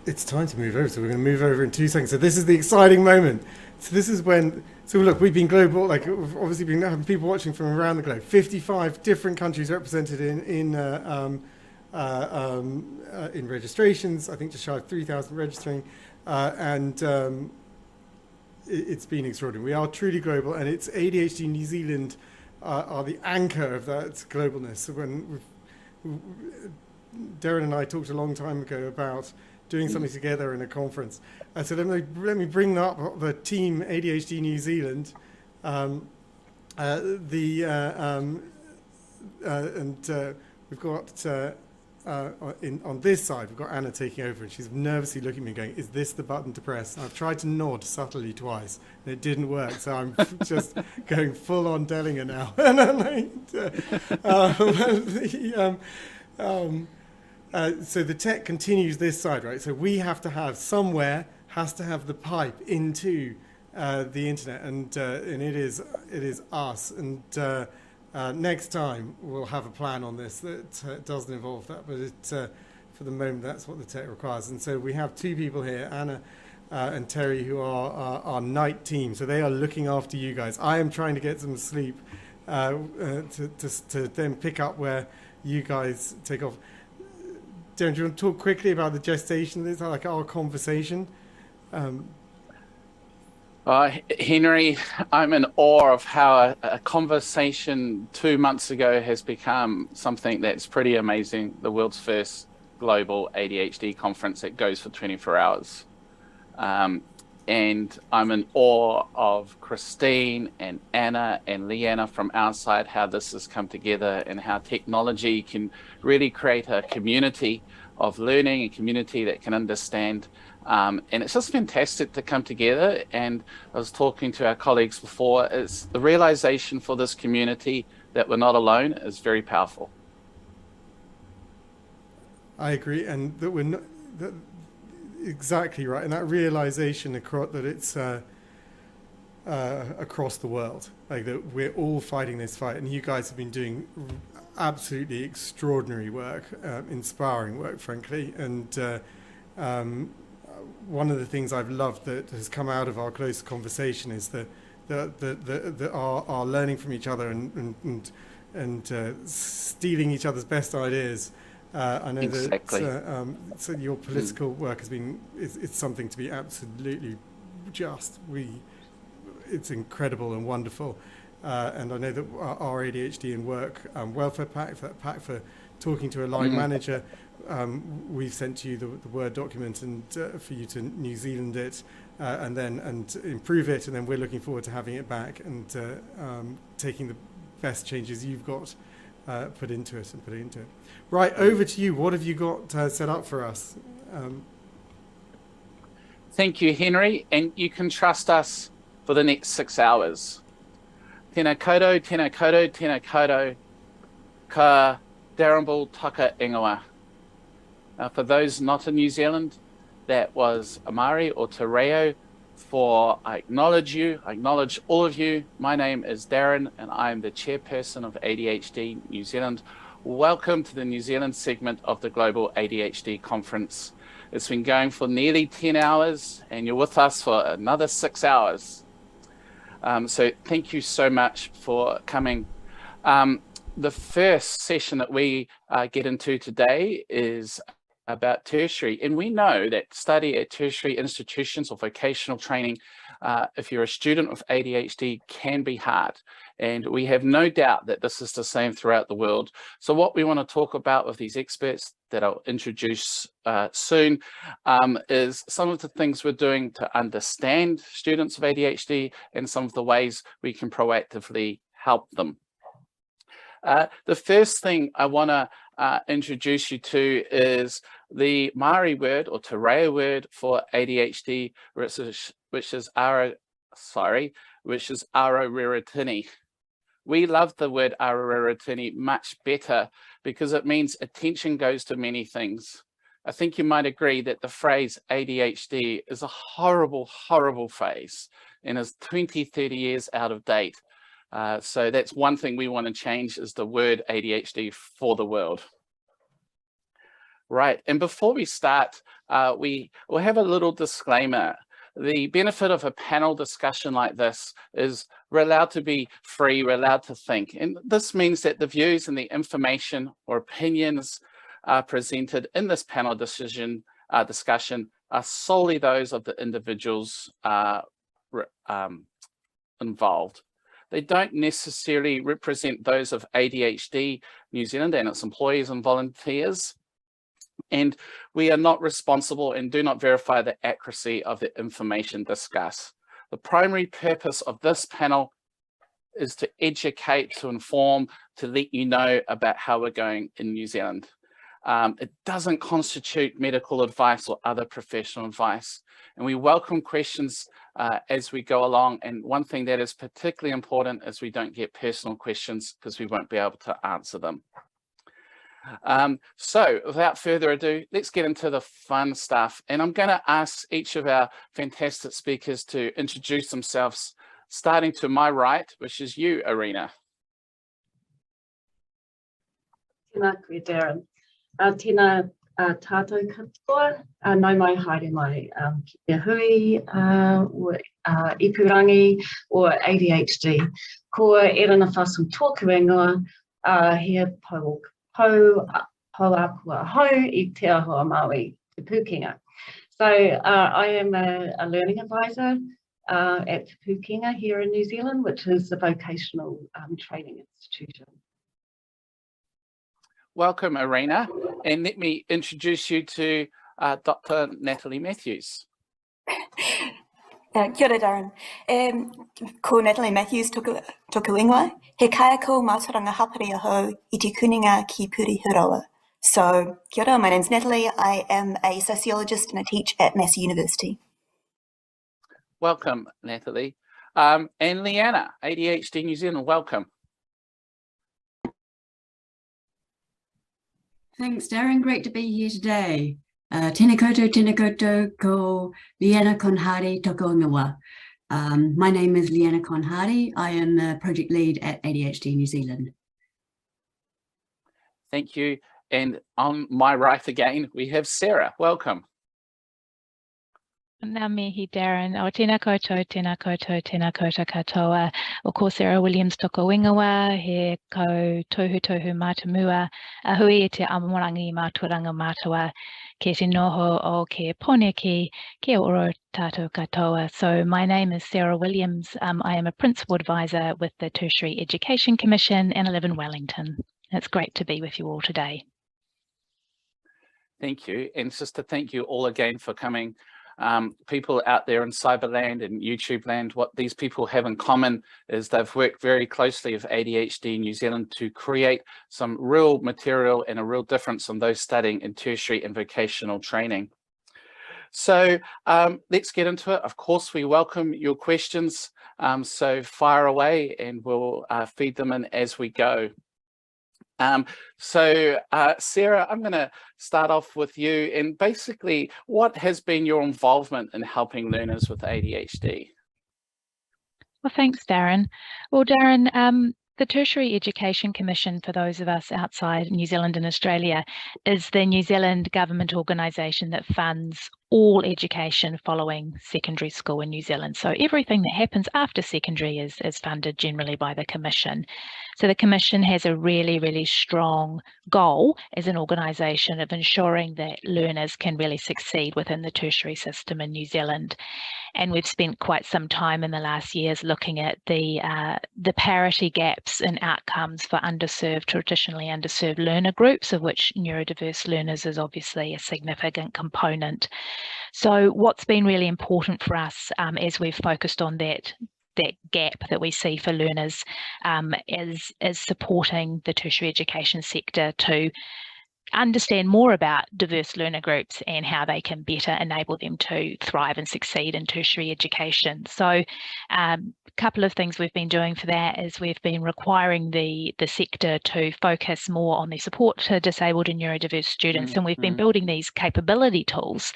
It's time to move over. So we're going to move over in 2 seconds. So this is the exciting moment. So this is when. So look, we've been global. Like we've obviously been having people watching from around the globe. 55 different countries represented in registrations. I think just shy of 3,000 registering, and it's been extraordinary. We are truly global, and it's ADHD New Zealand are the anchor of that globalness. So when Darren and I talked a long time ago about doing something together in a conference. So let me bring up the team ADHD New Zealand. And we've got on this side we've got Anna taking over, and she's nervously looking at me, going, "Is this the button to press?" And I've tried to nod subtly twice, and it didn't work. So I'm just going full on Dellinger now. And I'm like, so the tech continues this side, right? So we have to have somewhere has to have the pipe into the internet, and it is us. And next time we'll have a plan on this that doesn't involve that, but for the moment that's what the tech requires. And so we have two people here, Anna and Terry, who are our night team. So they are looking after you guys. I am trying to get some sleep to then pick up where you guys take off. Darren, do you want to talk quickly about the gestation? It's like our conversation. Henry, I'm in awe of how a conversation 2 months ago has become something that's pretty amazing. The world's first global ADHD conference that goes for 24 hours. And I'm in awe of Christine and Anna and Leanna from our side, how this has come together and how technology can really create a community of learning, a community that can understand. And it's just fantastic to come together. And I was talking to our colleagues before, it's the realization for this community that we're not alone is very powerful. I agree, and that we're not exactly right, and that realization that it's across the world, like that we're all fighting this fight, and you guys have been doing absolutely extraordinary work, inspiring work, frankly. And one of the things I've loved that has come out of our close conversation is our learning from each other and stealing each other's best ideas. I know Exactly. that so your political work has been it's something to be absolutely it's incredible and wonderful. And I know that our ADHD and work welfare pack, that pack for talking to a line manager, we've sent you the Word document and for you to New Zealand it and improve it, and then we're looking forward to having it back and taking the best changes you've got put into it and putting into it. Right, over to you. What have you got set up for us? Thank you, Henry, and you can trust us for the next 6 hours. Tēnā koutou, tēnā koutou, tēnā koutou, ka Darrenball taka ingoa. For those not in New Zealand, that was Amari or Te Reo. For I acknowledge you, I acknowledge all of you. My name is Darren, and I am the chairperson of ADHD New Zealand. Welcome to the New Zealand segment of the Global ADHD Conference. It's been going for nearly 10 hours, and you're with us for another 6 hours. So thank you so much for coming. The first session that we get into today is about tertiary, and we know that study at tertiary institutions or vocational training, if you're a student with ADHD, can be hard, and we have no doubt that this is the same throughout the world. So what we want to talk about with these experts that I'll introduce soon is some of the things we're doing to understand students with ADHD and some of the ways we can proactively help them. The first thing I want to introduce you to is the Maori word or Te Reo word for ADHD, which is aroreretini. We love the word aroreretini much better because it means attention goes to many things. I think you might agree that the phrase ADHD is a horrible, horrible phrase and is 20, 30 years out of date. So that's one thing we want to change is the word ADHD for the world. Right, and before we start, we will have a little disclaimer. The benefit of a panel discussion like this is we're allowed to be free, we're allowed to think. And this means that the views and the information or opinions presented in this panel discussion are solely those of the individuals involved. They don't necessarily represent those of ADHD New Zealand and its employees and volunteers. And we are not responsible and do not verify the accuracy of the information discussed. The primary purpose of this panel is to educate, to inform, to let you know about how we're going in New Zealand. It doesn't constitute medical advice or other professional advice. And we welcome questions as we go along. And one thing that is particularly important is we don't get personal questions because we won't be able to answer them. So without further ado, let's get into the fun stuff. And I'm going to ask each of our fantastic speakers to introduce themselves, starting to my right, which is you, Arena. Tēnā koe, Darren. Tēnā tātou katoa, nau mai haere mai ki te hui, ipurangi or ADHD. Ko erana whasu tōku ingoa, he pou apua hau I te ahoa Māui, te Pūkenga. So I am a learning advisor at te Pūkenga here in New Zealand, which is a vocational training institution. Welcome, Arena, and let me introduce you to Dr. Natalie Matthews. Kia ora, Darren. Ko Natalie Matthews toku ingoa. He kaiako mātaranga hapari ahau I te kuninga ki Puri Hiroa. So, kia ora, my name's Natalie. I am a sociologist and I teach at Massey University. Welcome, Natalie. And Leanna, ADHD New Zealand, welcome. Thanks, Darren. Great to be here today. Tēnā koutou, ko Leanna Conhardy toko ingoa. My name is Leanna Conhardy. I am the project lead at ADHD New Zealand. Thank you. And on my right again, we have Sarah. Welcome. Nā mihi, Darren. O tēnā koutou katoa. O ko Sarah Williams toko ingoa, he ko tohu mātamua, hui I te amorangi mātuaranga mātua, ke te noho o ke poneki, ke oro tātou katoa. So my name is Sarah Williams. I am a principal advisor with the Tertiary Education Commission and I live in Wellington. It's great to be with you all today. Thank you. And just to thank you all again for coming. People out there in Cyberland and YouTube land, what these people have in common is they've worked very closely with ADHD New Zealand to create some real material and a real difference on those studying in tertiary and vocational training. So let's get into it. Of course, we welcome your questions. So fire away and we'll feed them in as we go. Sarah, I'm going to start off with you and basically what has been your involvement in helping learners with ADHD? Well, thanks, Darren. Well, Darren, the Tertiary Education Commission, for those of us outside New Zealand and Australia, is the New Zealand government organisation that funds all education following secondary school in New Zealand. So everything that happens after secondary is funded generally by the Commission. So the Commission has a really, really strong goal as an organisation of ensuring that learners can really succeed within the tertiary system in New Zealand. And we've spent quite some time in the last years looking at the parity gaps in outcomes for traditionally underserved learner groups, of which neurodiverse learners is obviously a significant component. So what's been really important for us as we've focused on that gap that we see for learners is supporting the tertiary education sector to understand more about diverse learner groups and how they can better enable them to thrive and succeed in tertiary education. So a couple of things we've been doing for that is we've been requiring the sector to focus more on the support to disabled and neurodiverse students, and we've been building these capability tools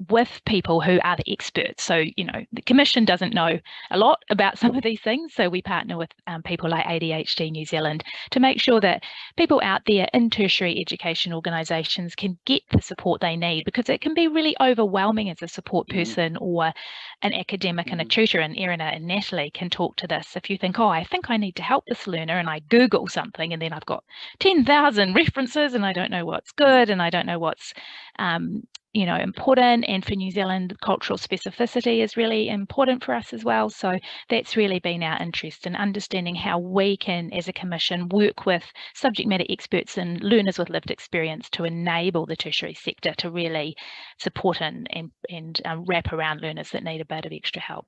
with people who are the experts. So, you know, the Commission doesn't know a lot about some of these things. So we partner with people like ADHD New Zealand to make sure that people out there in tertiary education organisations can get the support they need, because it can be really overwhelming as a support person or an academic and a tutor. And Erina and Natalie can talk to this. If you think, oh, I think I need to help this learner, and I Google something and then I've got 10,000 references and I don't know what's good and I don't know what's you know, important. And for New Zealand, cultural specificity is really important for us as well. So that's really been our interest in understanding how we can, as a commission, work with subject matter experts and learners with lived experience to enable the tertiary sector to really support and wrap around learners that need a bit of extra help.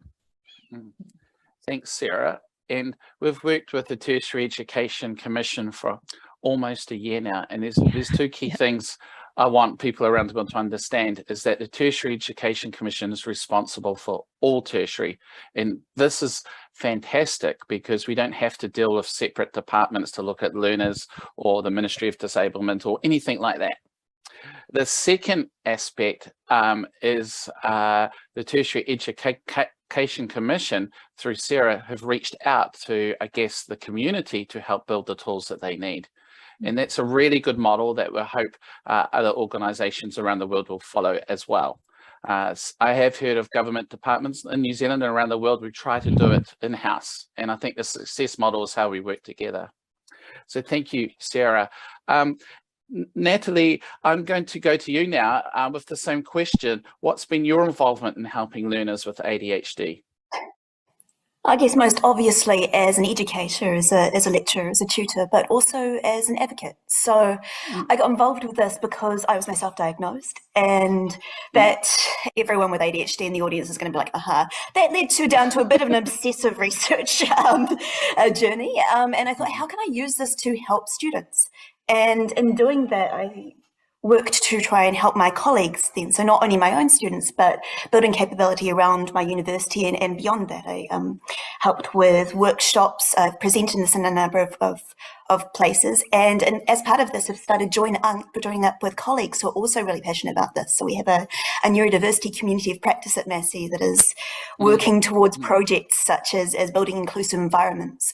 Thanks, Sarah. And we've worked with the Tertiary Education Commission for almost a year now, and there's two key things I want people around the world to understand, is that the Tertiary Education Commission is responsible for all tertiary. And this is fantastic because we don't have to deal with separate departments to look at learners or the Ministry of Disablement or anything like that. The second aspect is the Tertiary Education Commission, through Sarah, have reached out to, I guess, the community to help build the tools that they need. And that's a really good model that we hope other organisations around the world will follow as well. I have heard of government departments in New Zealand and around the world who try to do it in-house. And I think the success model is how we work together. So thank you, Sarah. Natalie, I'm going to go to you now with the same question. What's been your involvement in helping learners with ADHD? I guess most obviously as an educator, as a lecturer, as a tutor, but also as an advocate. So I got involved with this because I was myself diagnosed, and that everyone with ADHD in the audience is going to be like, aha. That led down to a bit of an obsessive research journey. And I thought, how can I use this to help students? And in doing that, I worked to try and help my colleagues then. So not only my own students, but building capability around my university and beyond that. I helped with workshops. I've presented this in a number of places. And as part of this, I've started joining up with colleagues who are also really passionate about this. So we have a neurodiversity community of practice at Massey that is working towards projects such as building inclusive environments,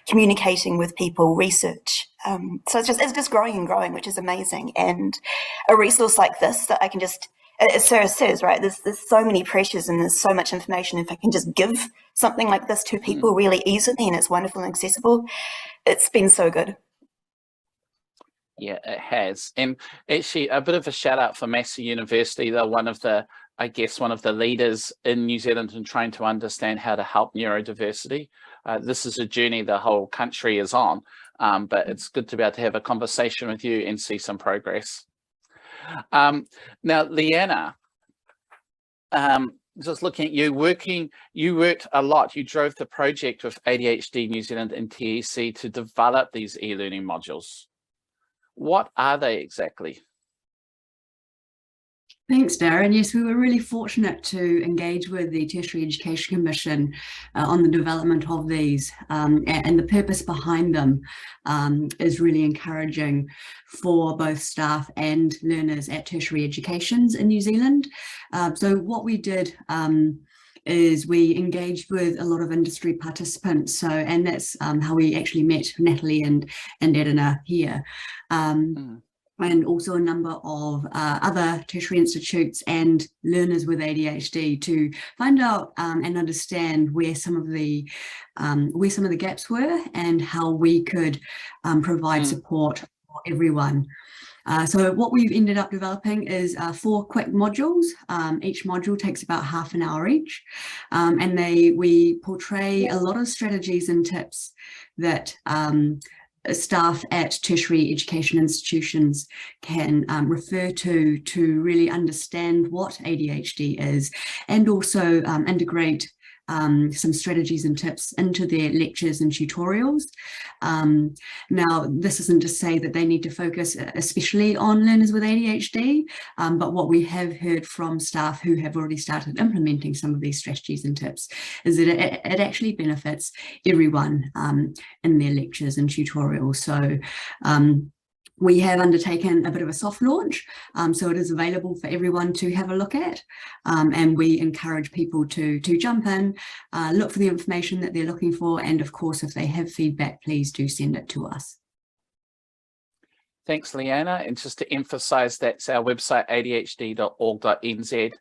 communicating with people, research. So it's just growing and growing, which is amazing. And a resource like this that I can just, as Sarah says, right, there's so many pressures and there's so much information. If I can just give something like this to people really easily and it's wonderful and accessible, it's been so good. Yeah, it has. And actually a bit of a shout out for Massey University. They're one of the leaders in New Zealand in trying to understand how to help neurodiversity. This is a journey the whole country is on, but it's good to be able to have a conversation with you and see some progress. Now, Leanna, just looking at you worked a lot. You drove the project with ADHD New Zealand and TEC to develop these e-learning modules. What are they exactly? Thanks, Darren. Yes, we were really fortunate to engage with the Tertiary Education Commission on the development of these, and the purpose behind them is really encouraging for both staff and learners at tertiary educations in New Zealand. So what we did is we engaged with a lot of industry participants. So, and that's how we actually met Natalie and Erina here. And also a number of other tertiary institutes and learners with ADHD to find out and understand where some of the gaps were and how we could provide support for everyone. So what we've ended up developing is 4 quick modules. Each module takes about half an hour each, and we portray a lot of strategies and tips that staff at tertiary education institutions can refer to really understand what ADHD is, and also integrate some strategies and tips into their lectures and tutorials. Now, this isn't to say that they need to focus especially on learners with ADHD, but what we have heard from staff who have already started implementing some of these strategies and tips is that it actually benefits everyone in their lectures and tutorials. So We have undertaken a bit of a soft launch, so it is available for everyone to have a look at, and we encourage people to jump in, look for the information that they're looking for, and of course, if they have feedback, please do send it to us. Thanks, Leanna. And just to emphasise, that's our website, adhd.org.nz.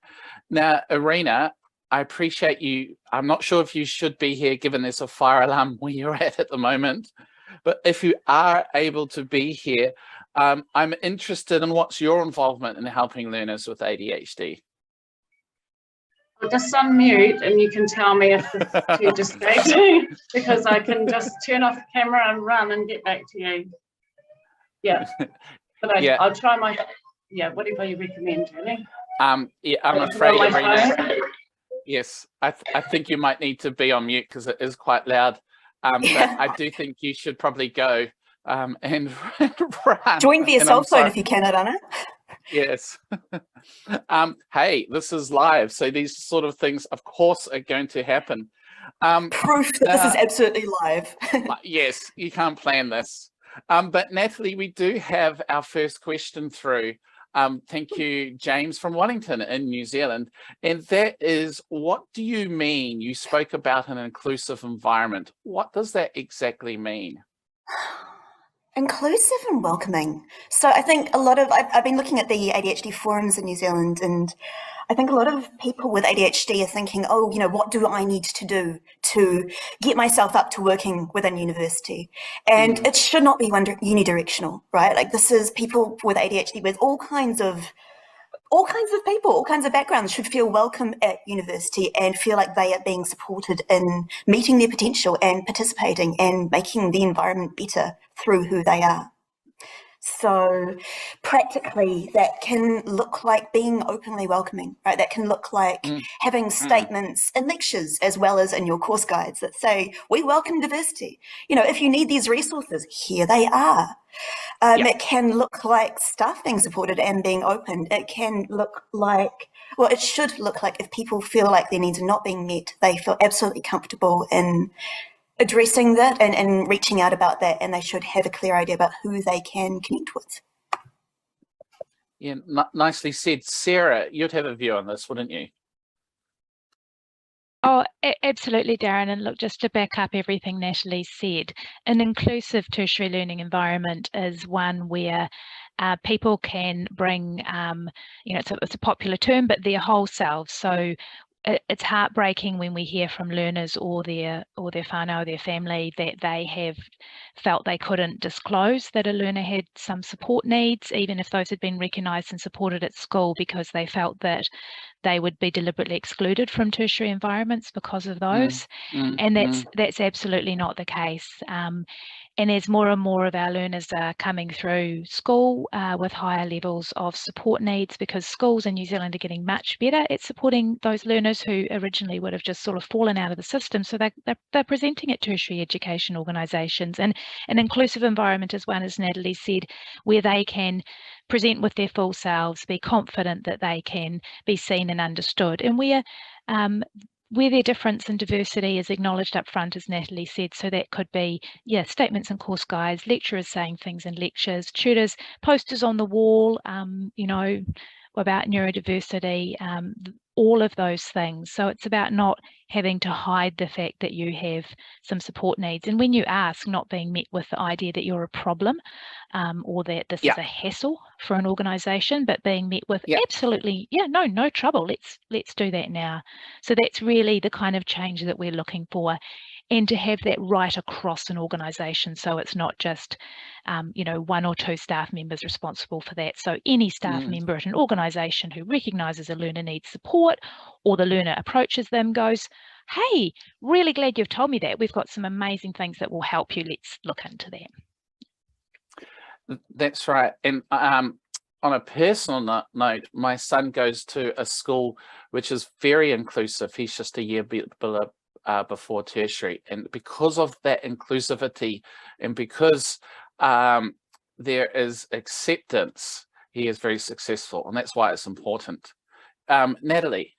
Now, Irina, I appreciate you. I'm not sure if you should be here, given there's a fire alarm where you're at the moment. But if you are able to be here, I'm interested in what's your involvement in helping learners with ADHD. I'll just unmute and you can tell me if it's too distracting, because I can just turn off the camera and run and get back to you. Yeah, but I'll try my, whatever you recommend, really. Yeah, I'm afraid, Irina, yes, I think you might need to be on mute because it is quite loud. But I do think you should probably go and run. Join via cell phone if you can, Arana. Yes. Hey, this is live, so these sort of things, of course, are going to happen. Proof that this is absolutely live. Yes, you can't plan this. But Natalie, we do have our first question through. Thank you, James from Wellington in New Zealand. And that is, what do you mean? You spoke about an inclusive environment. What does that exactly mean? Inclusive and welcoming. So I think a lot of, I've been looking at the ADHD forums in New Zealand, and I think a lot of people with ADHD are thinking, oh, you know, what do I need to do to get myself up to working within university? And it should not be unidirectional, right? Like, this is people with ADHD with all kinds of people, all kinds of backgrounds should feel welcome at university and feel like they are being supported in meeting their potential and participating and making the environment better through who they are. So practically, that can look like being openly welcoming, right? That can look like having statements in lectures as well as in your course guides that say, we welcome diversity. You know, if you need these resources, here they are. It can look like staff being supported and being open. It can look like, well, it should look like if people feel like their needs are not being met, they feel absolutely comfortable in addressing that and reaching out about that, and they should have a clear idea about who they can connect with. Yeah, nicely said. Sarah, you'd have a view on this, wouldn't you? Oh, absolutely, Darren. And look, just to back up everything Natalie said, an inclusive tertiary learning environment is one where people can bring, you know, it's a popular term, but their whole selves. So it's heartbreaking when we hear from learners or their whānau, their family, that they have felt they couldn't disclose that a learner had some support needs, even if those had been recognised and supported at school, because they felt that they would be deliberately excluded from tertiary environments because of those. And that's absolutely not the case. And as more and more of our learners are coming through school with higher levels of support needs, because schools in New Zealand are getting much better at supporting those learners who originally would have just sort of fallen out of the system. So they're presenting at tertiary education organisations. And an inclusive environment is one, as Natalie said, where they can present with their full selves, be confident that they can be seen and understood, and where their difference and diversity is acknowledged up front, as Natalie said. So that could be, statements and course guides, lecturers saying things in lectures, tutors, posters on the wall, you know, about neurodiversity, all of those things. So it's about not having to hide the fact that you have some support needs. And when you ask, not being met with the idea that you're a problem or that this is a hassle for an organisation, but being met with absolutely, no trouble. Let's do that now. So that's really the kind of change that we're looking for. And to have that right across an organisation, so it's not just, you know, one or two staff members responsible for that. So any staff member at an organisation who recognises a learner needs support, or the learner approaches them, goes, hey, really glad you've told me that. We've got some amazing things that will help you. Let's look into that. That's right. And on a personal note, my son goes to a school which is very inclusive. He's just a year below. Before tertiary, and because of that inclusivity and because there is acceptance, he is very successful, and that's why it's important. Natalie.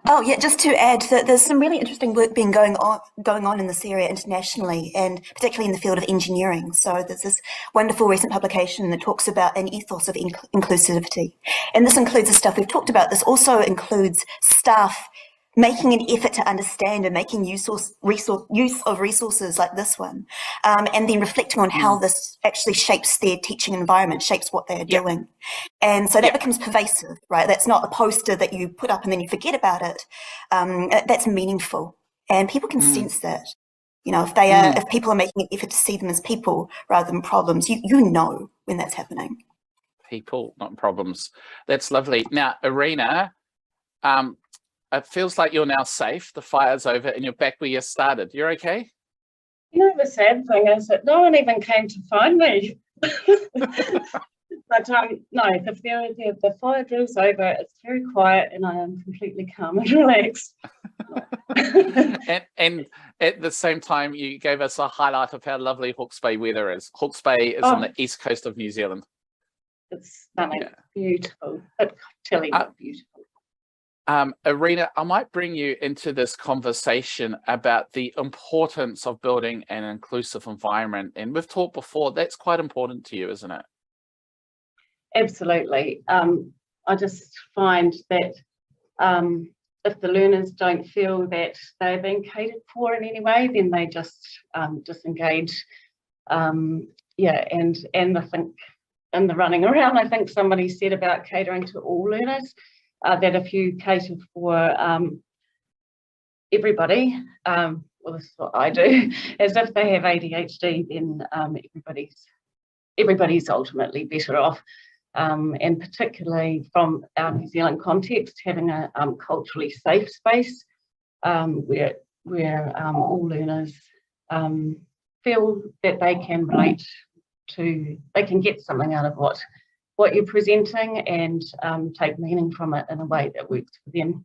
Oh yeah, just to add that there's some really interesting work being going on in this area internationally, and particularly in the field of engineering. So there's this wonderful recent publication that talks about an ethos of inclusivity, and this includes the stuff we've talked about. This also includes staff making an effort to understand and making use of resources like this one, and then reflecting on how this actually shapes their teaching environment, shapes what they're doing. And so that becomes pervasive, right? That's not a poster that you put up and then you forget about it. That's meaningful, and people can sense that. You know, if people are making an effort to see them as people rather than problems, you know when that's happening. People, not problems. That's lovely. Now, Irina, it feels like you're now safe. The fire's over and you're back where you started. You're okay? You know, the sad thing is that no one even came to find me. But no, the fire drill's over. It's very quiet and I am completely calm and relaxed. and at the same time, you gave us a highlight of how lovely Hawke's Bay weather is. Hawke's Bay is on the east coast of New Zealand. It's stunning, beautiful, utterly beautiful. Irina, I might bring you into this conversation about the importance of building an inclusive environment. And we've talked before, that's quite important to you, isn't it? Absolutely. I just find that if the learners don't feel that they're being catered for in any way, then they just disengage. And I think in the running around, I think somebody said about catering to all learners, that if you cater for everybody, well, this is what I do, as if they have ADHD, then everybody's ultimately better off. And particularly from our New Zealand context, having a culturally safe space where all learners feel that they can relate to, they can get something out of what you're presenting and take meaning from it in a way that works for them.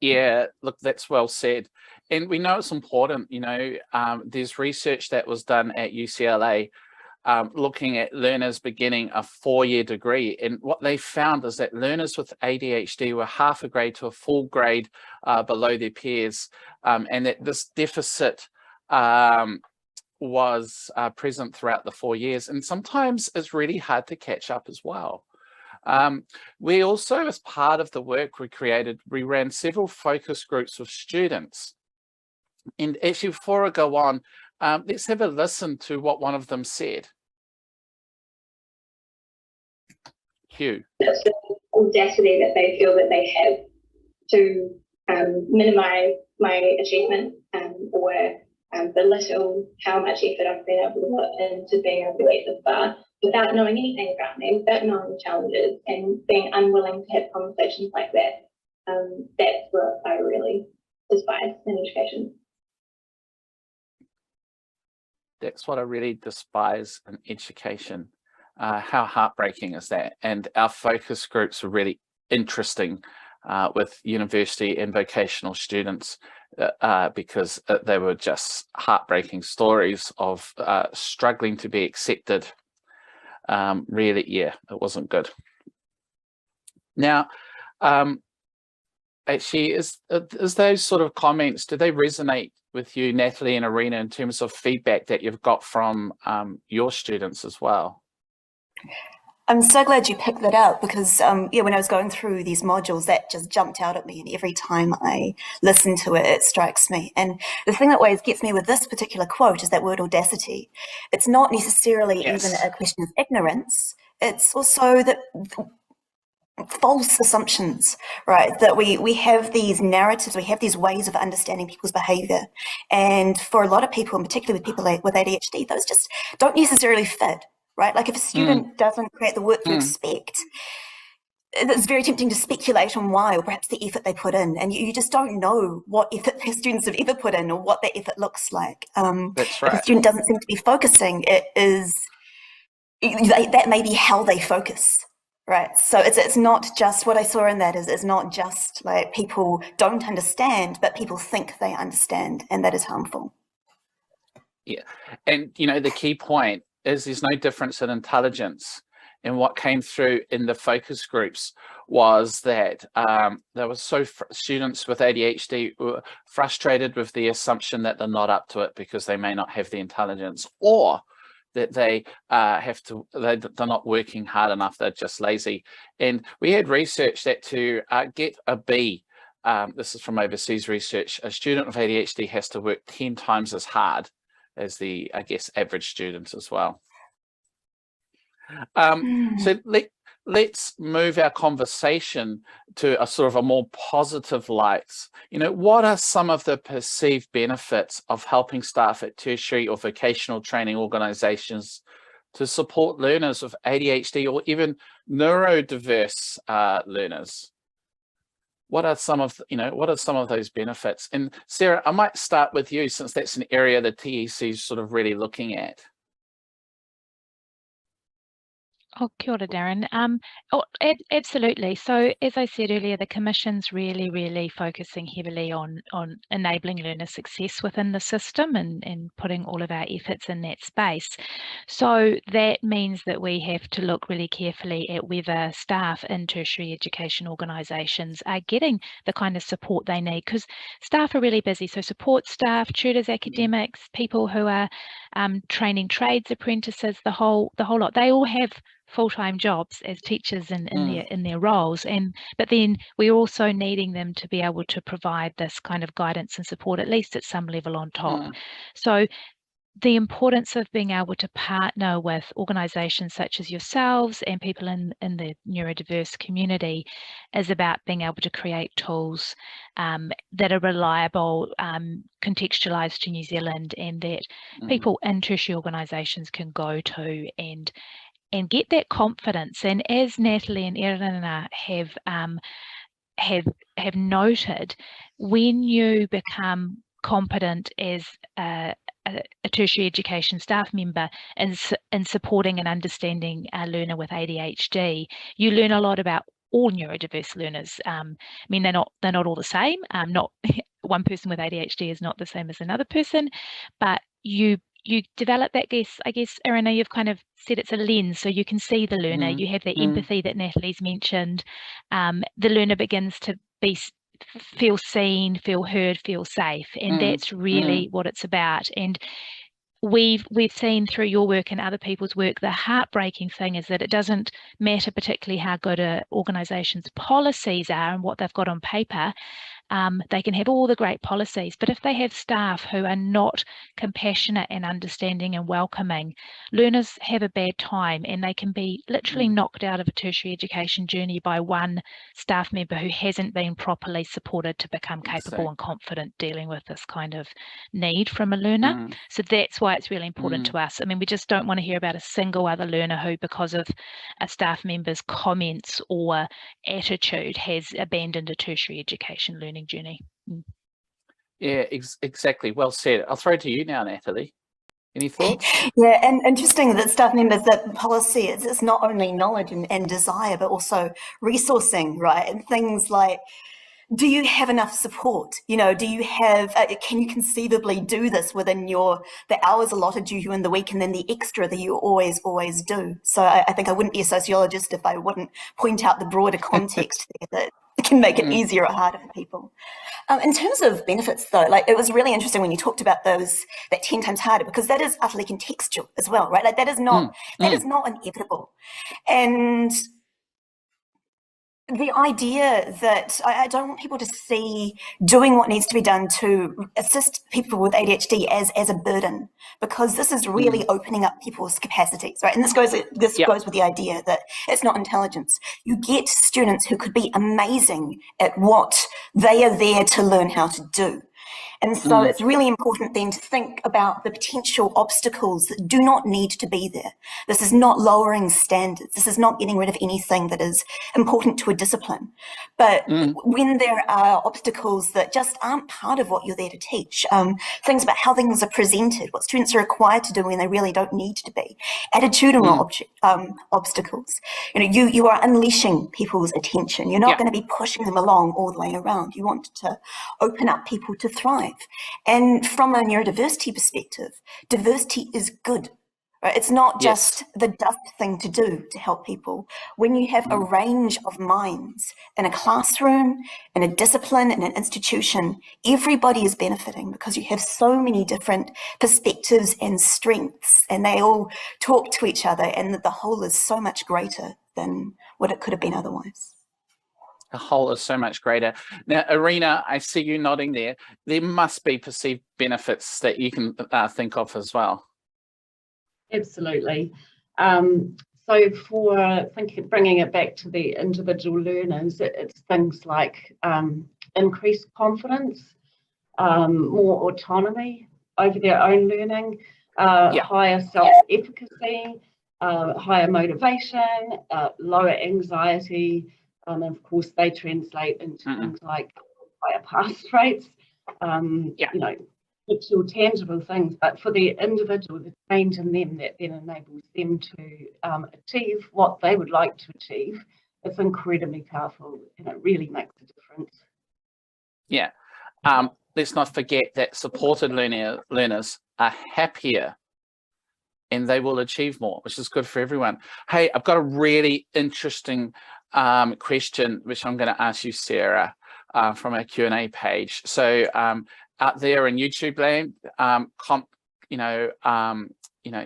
Yeah, look, that's well said. And we know it's important, you know, there's research that was done at UCLA looking at learners beginning a 4-year degree. And what they found is that learners with ADHD were half a grade to a full grade below their peers, and that this deficit was present throughout the 4 years, and sometimes it's really hard to catch up as well. We also, as part of the work we created, we ran several focus groups with students. And actually, before I go on, let's have a listen to what one of them said. Hugh. That's the audacity that they feel that they have to minimise my achievement or belittle how much effort I've been able to put into being able to get this far without knowing anything about me, without knowing the challenges, and being unwilling to have conversations like that. That's what I really despise in education. That's what I really despise in education. How heartbreaking is that? And our focus groups were really interesting with university and vocational students because they were just heartbreaking stories of struggling to be accepted. Really, yeah, it wasn't good. Now, actually, is those sort of comments, do they resonate with you, Natalie and Irina, in terms of feedback that you've got from your students as well? I'm so glad you picked that up because, when I was going through these modules, that just jumped out at me, and every time I listen to it, it strikes me. And the thing that always gets me with this particular quote is that word audacity. It's not necessarily even a question of ignorance. It's also that false assumptions, right? That we have these narratives, we have these ways of understanding people's behavior. And for a lot of people, and particularly with people with ADHD, those just don't necessarily fit. Right? Like if a student doesn't create the work you expect, it's very tempting to speculate on why, or perhaps the effort they put in. And you just don't know what effort their students have ever put in or what that effort looks like. That's right. If a student doesn't seem to be focusing, that may be how they focus. Right. So it's not just what I saw in that it's not just like people don't understand, but people think they understand, and that is harmful. Yeah. And, you know, the key point is there's no difference in intelligence. And what came through in the focus groups was that there was students with ADHD were frustrated with the assumption that they're not up to it because they may not have the intelligence, or that they're not working hard enough, they're just lazy. And we had research that to get a B, this is from overseas research, a student with ADHD has to work 10 times as hard as the, I guess, average student as well. So let's move our conversation to a sort of a more positive light. You know, what are some of the perceived benefits of helping staff at tertiary or vocational training organisations to support learners with ADHD or even neurodiverse learners? What are some of those benefits? And Sarah, I might start with you, since that's an area the TEC is sort of really looking at. Oh, kia ora, Darren. Absolutely. So as I said earlier, the Commission's really focusing heavily on enabling learner success within the system and putting all of our efforts in that space. So that means that we have to look really carefully at whether staff in tertiary education organisations are getting the kind of support they need, because staff are really busy. So support staff, tutors, academics, people who are training trades apprentices, the whole lot, they all have full-time jobs as teachers in their roles, but then we're also needing them to be able to provide this kind of guidance and support, at least at some level on top. So the importance of being able to partner with organisations such as yourselves and people in the neurodiverse community is about being able to create tools that are reliable, contextualised to New Zealand, and that people in tertiary organisations can go to and get that confidence. And as Natalie and Erina have noted, when you become competent as a tertiary education staff member in supporting and understanding a learner with ADHD, you learn a lot about all neurodiverse learners. I mean, they're not all the same. Not one person with ADHD is not the same as another person, but you develop that, I guess, Irina, you've kind of said it's a lens, so you can see the learner, you have the empathy that Natalie's mentioned. The learner begins to feel seen, feel heard, feel safe, and that's really what it's about. And we've seen through your work and other people's work, the heartbreaking thing is that it doesn't matter particularly how good an organisation's policies are and what they've got on paper. They can have all the great policies, but if they have staff who are not compassionate and understanding and welcoming, learners have a bad time, and they can be literally knocked out of a tertiary education journey by one staff member who hasn't been properly supported to become capable and confident dealing with this kind of need from a learner. So that's why it's really important to us. I mean, we just don't want to hear about a single other learner who, because of a staff member's comments or attitude, has abandoned a tertiary education learning journey. Yeah, exactly. Well said. I'll throw it to you now, Natalie. Any thoughts? Yeah, and interesting that staff members, that policy is not only knowledge and desire, but also resourcing, right? And things like, do you have enough support? You know, do you have, can you conceivably do this within the hours allotted to you in the week, and then the extra that you always do? So I think I wouldn't be a sociologist if I wouldn't point out the broader context there that can make it easier or harder for people. In terms of benefits, though, like, it was really interesting when you talked about that 10 times harder, because that is utterly contextual as well, right? Like, that is not inevitable. And the idea that I don't want people to see doing what needs to be done to assist people with ADHD as a burden, because this is really opening up people's capacities, right? And this goes with the idea that it's not intelligence. You get students who could be amazing at what they are there to learn how to do. And so it's really important then to think about the potential obstacles that do not need to be there. This is not lowering standards. This is not getting rid of anything that is important to a discipline. But when there are obstacles that just aren't part of what you're there to teach, things about how things are presented, what students are required to do when they really don't need to be, attitudinal obstacles. You know, you are unleashing people's attention. You're not going to be pushing them along all the way around. You want to open up people to thrive. And from a neurodiversity perspective, diversity is good, right? It's not Yes. just the dust thing to do to help people. When you have a range of minds in a classroom, in a discipline, in an institution, everybody is benefiting because you have so many different perspectives and strengths, and they all talk to each other, and the whole is so much greater than what it could have been otherwise. The whole is so much greater. Now, Irina, I see you nodding there. There must be perceived benefits that you can think of as well. Absolutely. So for bringing it back to the individual learners, it's things like increased confidence, more autonomy over their own learning, higher self-efficacy, higher motivation, lower anxiety, and of course they translate into things like higher pass rates, you know, actual tangible things, but for the individual, the change in them that then enables them to achieve what they would like to achieve, it's incredibly powerful and it really makes a difference. Yeah. Let's not forget that supported learners are happier and they will achieve more, which is good for everyone. Hey, I've got a really interesting question, which I'm going to ask you, Sarah, from our Q&A page. So out there in YouTube land,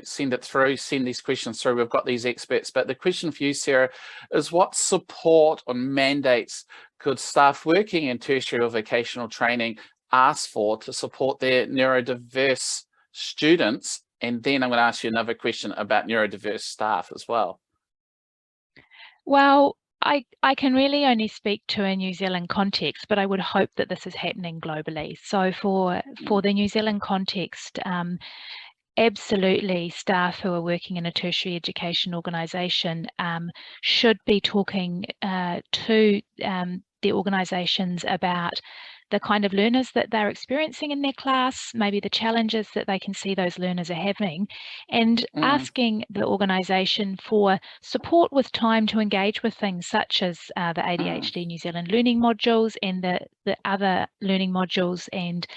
send it through, send these questions through. We've got these experts, but the question for you, Sarah, is what support or mandates could staff working in tertiary or vocational training ask for to support their neurodiverse students? And then I'm going to ask you another question about neurodiverse staff as well. Well, I can really only speak to a New Zealand context, but I would hope that this is happening globally. So for the New Zealand context, absolutely staff who are working in a tertiary education organisation should be talking to the organisations about the kind of learners that they're experiencing in their class, maybe the challenges that they can see those learners are having, and asking the organisation for support with time to engage with things such as the ADHD New Zealand learning modules and the other learning modules and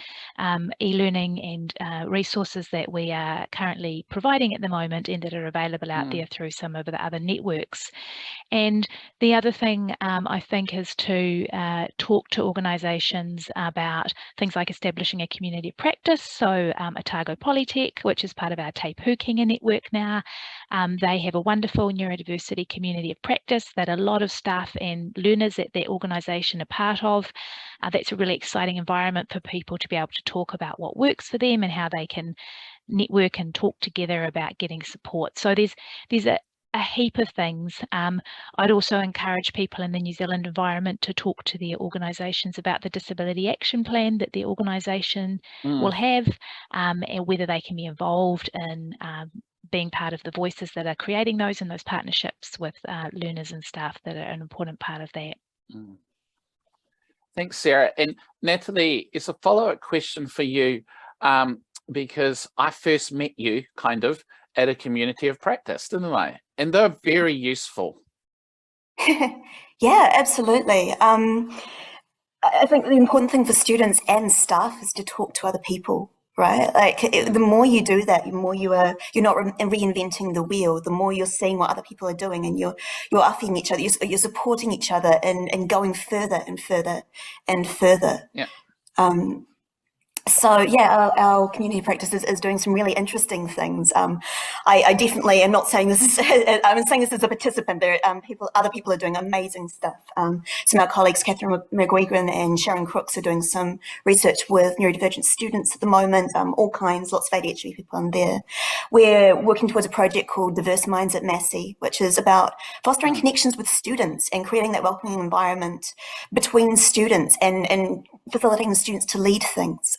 e-learning and resources that we are currently providing at the moment and that are available out there through some of the other networks. And the other thing I think is to talk to organisations about things like establishing a community of practice. So Otago Polytech, which is part of our Te Pūkenga network now, they have a wonderful neurodiversity community of practice that a lot of staff and learners at their organisation are part of. That's a really exciting environment for people to be able to talk about what works for them and how they can network and talk together about getting support. So there's a heap of things. I'd also encourage people in the New Zealand environment to talk to their organisations about the disability action plan that their organisation will have, and whether they can be involved in being part of the voices that are creating those and those partnerships with learners and staff that are an important part of that. Thanks, Sarah. And Natalie, it's a follow-up question for you, because I first met you kind of at a community of practice, didn't I? And they're very useful. Yeah, absolutely. I think the important thing for students and staff is to talk to other people, right? Like the more you do that, the more you're not reinventing the wheel, the more you're seeing what other people are doing, and you're upping each other, you're supporting each other and going further and further and further. Yeah. So yeah, our community practice is doing some really interesting things. I definitely am not saying this is, I'm saying this as a participant. There other people are doing amazing stuff. Some of our colleagues, Catherine McGuigan and Sharon Crooks, are doing some research with neurodivergent students at the moment, all kinds, lots of ADHD people in there. We're working towards a project called Diverse Minds at Massey, which is about fostering connections with students and creating that welcoming environment between students and facilitating students to lead things.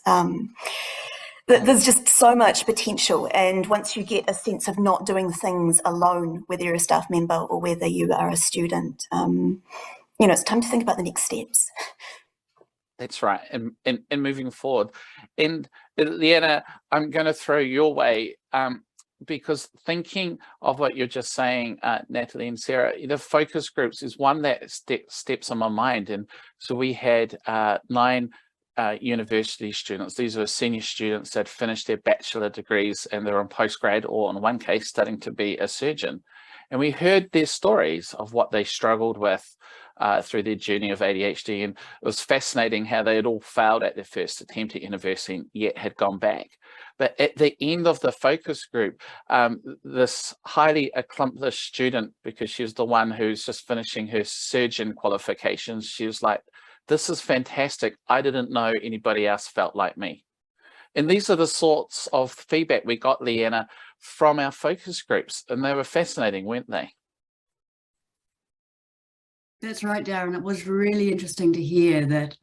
There's just so much potential, and once you get a sense of not doing things alone, whether you're a staff member or whether you are a student, it's time to think about the next steps. That's right, and moving forward. And Leanna, I'm going to throw your way, because thinking of what you're just saying, Natalie and Sarah, the focus groups is one that steps on my mind. And so we had 9 university students. These were senior students that finished their bachelor degrees and they're on postgrad, or in one case studying to be a surgeon. And we heard their stories of what they struggled with through their journey of ADHD. And it was fascinating how they had all failed at their first attempt at university and yet had gone back. But at the end of the focus group, this highly accomplished student, because she was the one who's just finishing her surgeon qualifications, she was like, "This is fantastic. I didn't know anybody else felt like me." And these are the sorts of feedback we got, Leanna, from our focus groups, and they were fascinating, weren't they? That's right, Darren. It was really interesting to hear that,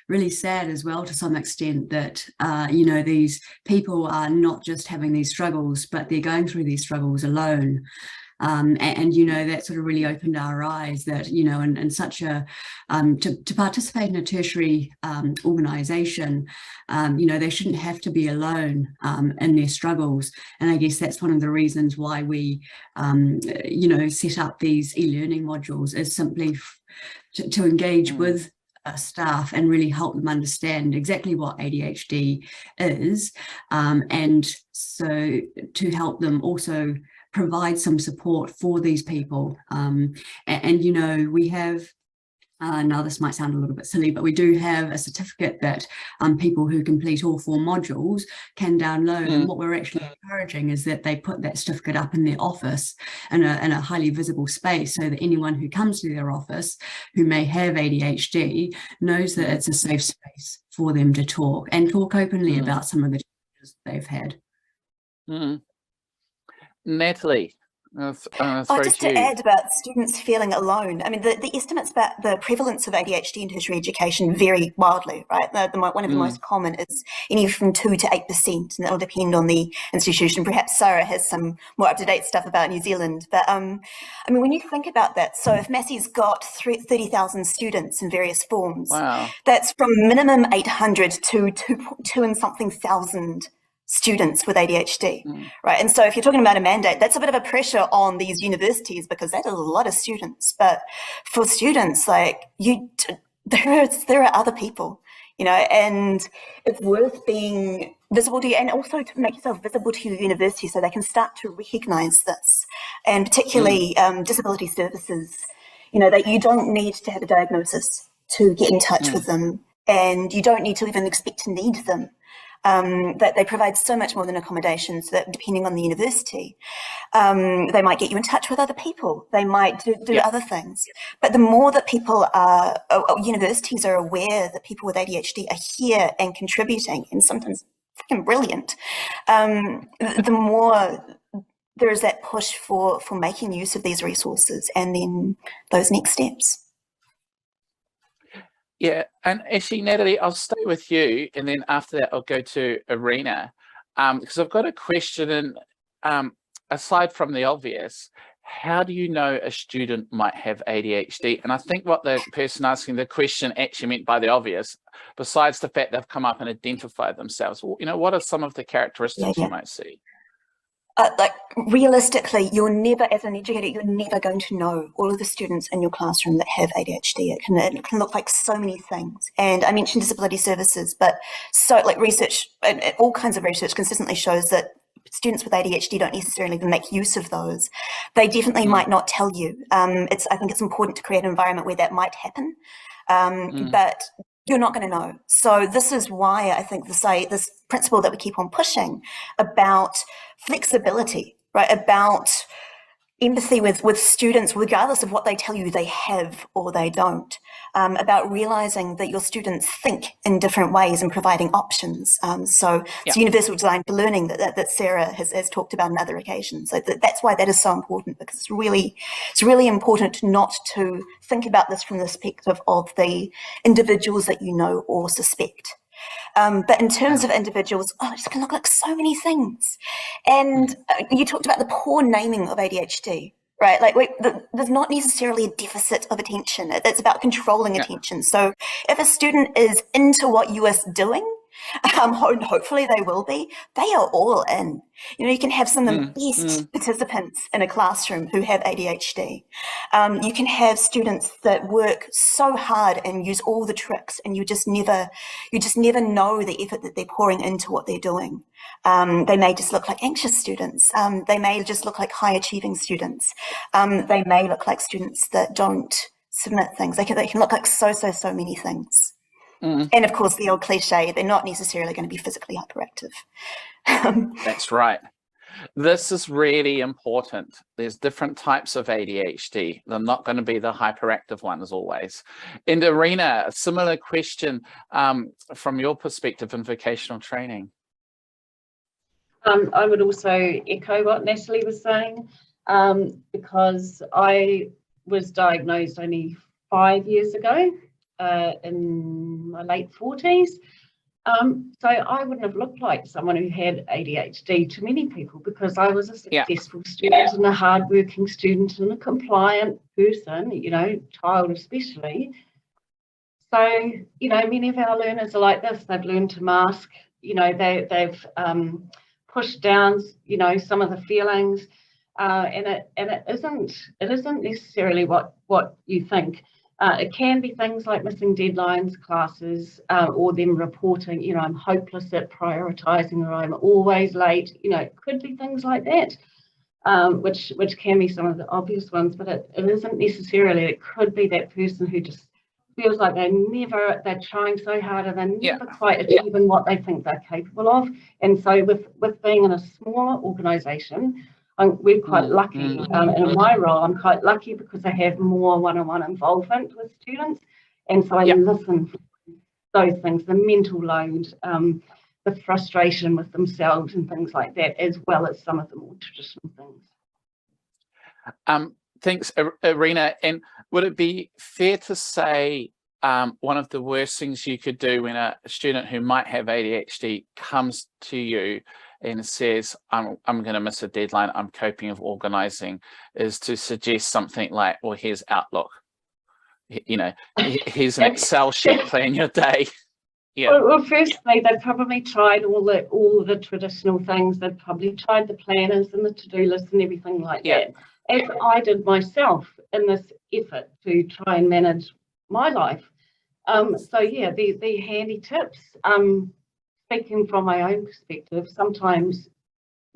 really sad as well to some extent that, you know, these people are not just having these struggles, but they're going through these struggles alone. You know, that sort of really opened our eyes that, you know, in such a, to participate in a tertiary organisation, you know, they shouldn't have to be alone in their struggles. And I guess that's one of the reasons why we, you know, set up these e-learning modules, is simply to engage with staff and really help them understand exactly what ADHD is, and so to help them also provide some support for these people. You know, we have, now this might sound a little bit silly, but we do have a certificate that people who complete all 4 modules can download. And what we're actually encouraging is that they put that certificate up in their office in a highly visible space, so that anyone who comes to their office who may have ADHD knows that it's a safe space for them to talk openly about some of the challenges they've had. Natalie, just to add about students feeling alone, I mean, the estimates about the prevalence of ADHD in tertiary education vary wildly, right? One of the most common is anywhere from 2 to 8%, and that will depend on the institution. Perhaps Sarah has some more up-to-date stuff about New Zealand. But I mean, when you think about that, so if Massey's got 30,000 students in various forms, that's from minimum 800 to 2 and something thousand students with ADHD, right? And so if you're talking about a mandate, that's a bit of a pressure on these universities, because that is a lot of students. But for students, like there are other people, you know, and it's worth being visible to you, and also to make yourself visible to your university so they can start to recognise this, and particularly disability services, you know, that you don't need to have a diagnosis to get in touch with them, and you don't need to even expect to need them. That they provide so much more than accommodations, that depending on the university, they might get you in touch with other people. They might do other things. But the more that people are, universities are aware that people with ADHD are here and contributing, and sometimes freaking brilliant, the more there is that push for making use of these resources and then those next steps. Yeah, and actually, Natalie, I'll stay with you, and then after that, I'll go to Irina, because I've got a question. And aside from the obvious, how do you know a student might have ADHD? And I think what the person asking the question actually meant by the obvious, besides the fact they've come up and identified themselves, well, you know, what are some of the characteristics you might see? Like realistically, you're never, as an educator, you're never going to know all of the students in your classroom that have ADHD. It can look like so many things. And I mentioned disability services, but so like research, all kinds of research consistently shows that students with ADHD don't necessarily make use of those. They definitely might not tell you. I think it's important to create an environment where that might happen, but you're not going to know. So this is why I think this principle that we keep on pushing about flexibility, right? About empathy with students, regardless of what they tell you they have or they don't, about realizing that your students think in different ways and providing options. So it's universal design for learning that Sarah has talked about on other occasions. So that's why that is so important, because it's really important not to think about this from the perspective of the individuals that you know or suspect. But in terms of individuals, it can look like so many things. And you talked about the poor naming of ADHD, right? Like there's not necessarily a deficit of attention. It's about controlling attention. So if a student is into what you are doing, hopefully they will be, they are all in. You know, you can have some of the best participants in a classroom who have ADHD. You can have students that work so hard and use all the tricks, and you just never know the effort that they're pouring into what they're doing. They may just look like anxious students. They may just look like high achieving students. They may look like students that don't submit things. They can look like so many things. And of course, the old cliche, they're not necessarily going to be physically hyperactive. That's right. This is really important. There's different types of ADHD. They're not going to be the hyperactive ones always. And Irina, a similar question from your perspective in vocational training. I would also echo what Natalie was saying, because I was diagnosed only 5 years ago in my late 40s. So I wouldn't have looked like someone who had ADHD to many people, because I was a successful student and a hardworking student and a compliant person, you know, child especially. So, you know, many of our learners are like this. They've learned to mask, you know, they've pushed down, you know, some of the feelings, and it isn't necessarily what you think. It can be things like missing deadlines, classes, or them reporting, you know, I'm hopeless at prioritising, or I'm always late. You know, it could be things like that, which can be some of the obvious ones, but it isn't necessarily. It could be that person who just feels like they're trying so hard and they're never quite achieving what they think they're capable of. And so with being in a smaller organisation, we're quite lucky. And in my role, I'm quite lucky because I have more one-on-one involvement with students. And so I listen for those things, the mental load, the frustration with themselves and things like that, as well as some of the more traditional things. Thanks, Irina. And would it be fair to say one of the worst things you could do when a student who might have ADHD comes to you and says, I'm going to miss a deadline, I'm coping with organising, is to suggest something like, well, here's Outlook. You know, here's an Excel sheet, plan your day. Well, firstly, they've probably tried all the traditional things. They've probably tried the planners and the to-do list and everything like that, as I did myself in this effort to try and manage my life. So yeah, the handy tips. Speaking from my own perspective, sometimes,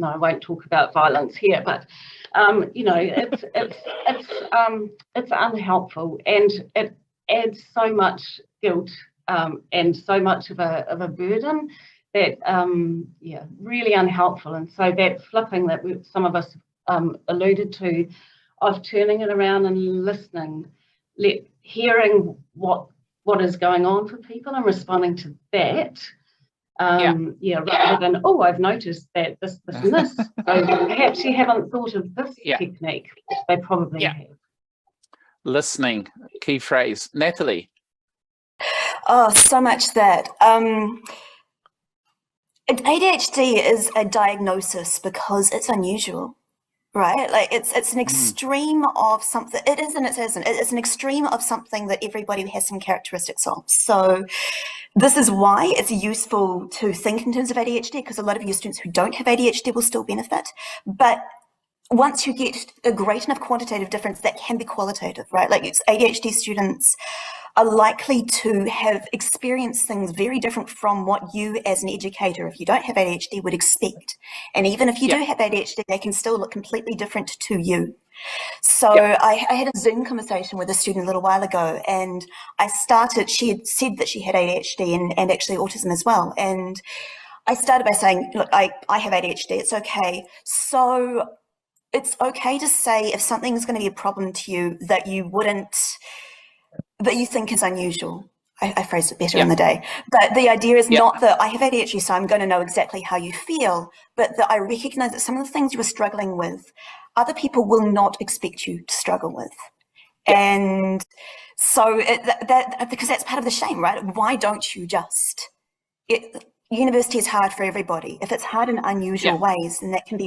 no, I won't talk about violence here, but you know, it's unhelpful, and it adds so much guilt and so much of a burden that really unhelpful. And so that flipping that some of us alluded to, of turning it around and listening, hearing what is going on for people and responding to that. Rather than, oh, I've noticed that this and this. So perhaps you haven't thought of this technique, which they probably have. Listening, key phrase. Natalie. Oh, so much that. ADHD is a diagnosis because it's unusual, right? Like it's an extreme of something. It is and it isn't. It's an extreme of something that everybody has some characteristics of. So this is why it's useful to think in terms of ADHD, because a lot of your students who don't have ADHD will still benefit. But once you get a great enough quantitative difference, that can be qualitative, right? Like ADHD students are likely to have experienced things very different from what you as an educator, if you don't have ADHD, would expect. And even if you do have ADHD, they can still look completely different to you. So I had a Zoom conversation with a student a little while ago, and she had said that she had ADHD and actually autism as well. And I started by saying, look, I have ADHD, it's okay. So it's okay to say if something is going to be a problem to you that you think is unusual. I phrased it better in the day. But the idea is not that I have ADHD, so I'm going to know exactly how you feel, but that I recognize that some of the things you were struggling with, other people will not expect you to struggle with. And so because that's part of the shame, right? Why don't you just? University is hard for everybody. If it's hard in unusual ways, then that can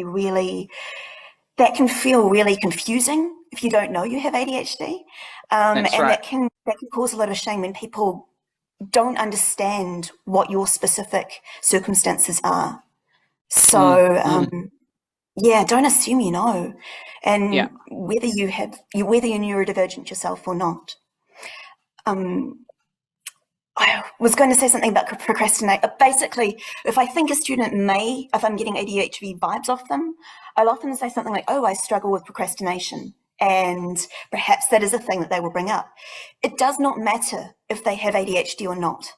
feel really confusing if you don't know you have ADHD. That can cause a lot of shame when people don't understand what your specific circumstances are. So, yeah, don't assume you know, and whether you're neurodivergent yourself or not. I was going to say something about procrastinate. Basically, if I think a student if I'm getting ADHD vibes off them, I'll often say something like, oh, I struggle with procrastination. And perhaps that is a thing that they will bring up. It does not matter if they have ADHD or not,